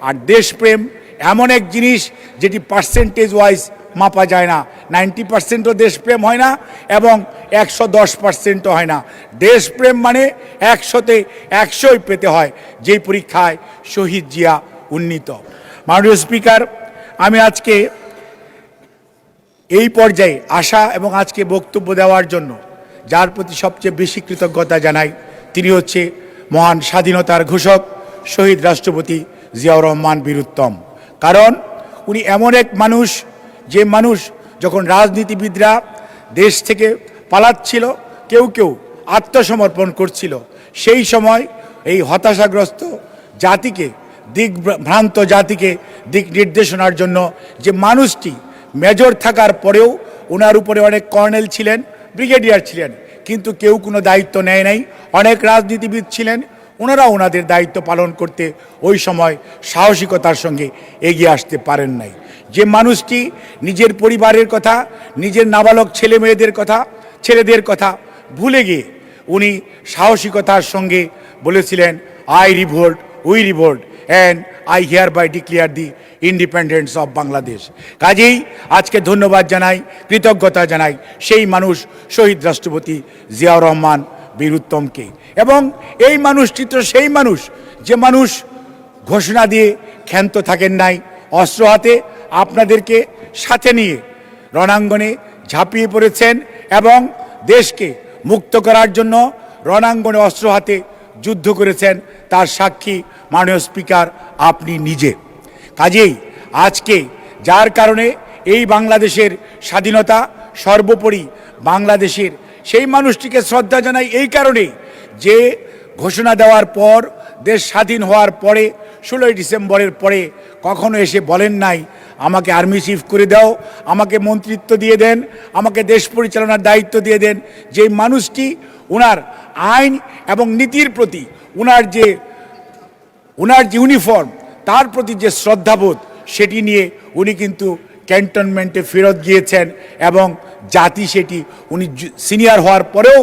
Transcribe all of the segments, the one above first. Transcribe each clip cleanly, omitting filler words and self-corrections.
আর দেশপ্রেম এমন এক জিনিস যেটি পার্সেন্টেজ ওয়াইজ মাপা যায় না। 90%ও দেশপ্রেম হয় না এবং 110%ও হয় না। দেশপ্রেম মানে 100-তে 100ই পেতে হয়, যেই পরীক্ষায় শহীদ জিয়া উন্নীত। মাননীয় স্পিকার, আমি আজকে এই পর্যায়ে আসা এবং আজকে বক্তব্য দেওয়ার জন্য যার প্রতি সবচেয়ে বেশি কৃতজ্ঞতা জানাই, তিনি হচ্ছে মহান স্বাধীনতার ঘোষক শহীদ রাষ্ট্রপতি জিয়াউর রহমান বীর উত্তম। কারণ উনি এমন এক মানুষ, যে মানুষ যখন রাজনীতিবিদরা দেশ থেকে পালাচ্ছিল, কেউ কেউ আত্মসমর্পণ করছিল, সেই সময় এই হতাশাগ্রস্ত জাতিকে, দিকভ্রান্ত জাতিকে দিক নির্দেশনার জন্য যে মানুষটি মেজর থাকার পরেও ওনার উপরে অনেক কর্নেল ছিলেন, ব্রিগেডিয়ার ছিলেন, কিন্তু কেউ কোনো দায়িত্ব নেয় নাই। অনেক রাজনীতিবিদ ছিলেন, ওনারা ওনাদের দায়িত্ব পালন করতে ওই সময় সাহসিকতার সঙ্গে এগিয়ে আসতে পারেন নাই। যে মানুষটি নিজের পরিবারের কথা, নিজের নাবালক ছেলেদের কথা ভুলে গিয়ে উনি সাহসিকতার সঙ্গে বলেছিলেন, I revolt, we revolt and I hereby declare the independence of Bangladesh. কাজেই আজকে ধন্যবাদ জানাই, কৃতজ্ঞতা জানাই সেই মানুষ শহীদ রাষ্ট্রপতি জিয়াউর রহমান বীর উত্তমকে। এবং এই মানুষটি তো সেই মানুষ, যে মানুষ ঘোষণা দিয়ে ক্ষান্ত থাকেন নাই, অস্ত্র হাতে আপনাদেরকে সাথে নিয়ে রণাঙ্গনে ঝাঁপিয়ে পড়েছেন এবং দেশকে মুক্ত করার জন্য রণাঙ্গনে অস্ত্র হাতে যুদ্ধ করেছেন। তার সাক্ষী মাননীয় স্পিকার আপনি নিজে। কাজেই আজকে যার কারণে এই বাংলাদেশের স্বাধীনতা সর্বোপরি বাংলাদেশের, সেই মানুষটিকে শ্রদ্ধা জানাই এই কারণেই যে ঘোষণা দেওয়ার পর, দেশ স্বাধীন হওয়ার পরে 16ই ডিসেম্বরের পরে কখনো এসে বলেন নাই আমাকে আর্মি চিফ করে দাও, আমাকে মন্ত্রিত্ব দিয়ে দেন, আমাকে দেশ পরিচালনার দায়িত্ব দিয়ে দেন। যে মানুষটি ওনার আইন এবং নীতির প্রতি ওনার যে ইউনিফর্ম, তার প্রতি যে শ্রদ্ধাবোধ, সেটি নিয়ে উনি কিন্তু ক্যান্টনমেন্টে ফেরত গিয়েছেন এবং জাতি সেটি, উনি সিনিয়র হওয়ার পরেও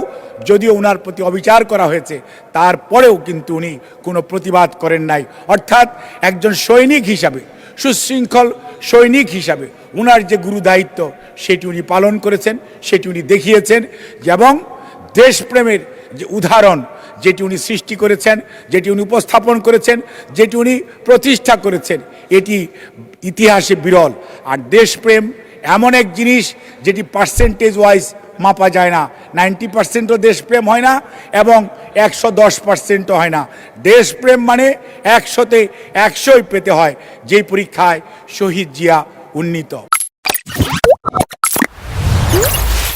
যদিও ওনার প্রতি অবিচার করা হয়েছে, তারপরেও কিন্তু উনি কোনো প্রতিবাদ করেন নাই। অর্থাৎ একজন সৈনিক হিসাবে, সুশৃঙ্খল সৈনিক হিসাবে ওনার যে গুরু দায়িত্ব সেটি উনি পালন করেছেন, সেটি উনি দেখিয়েছেন। এবং দেশপ্রেমের যে উদাহরণ যেটি উনি সৃষ্টি করেছেন, যেটি উনি উপস্থাপন করেছেন, যেটি উনি প্রতিষ্ঠা করেছেন, এটি ইতিহাসে বিরল। আর দেশপ্রেম এমন এক জিনিস যেটি পার্সেন্টেজ ওয়াইজ মাপা যায় না। 90%ও দেশপ্রেম হয় না এবং 110%ও হয় না। দেশপ্রেম মানে 100-তে 100ই পেতে হয়, যেই পরীক্ষায় শহীদ জিয়া উন্নীত।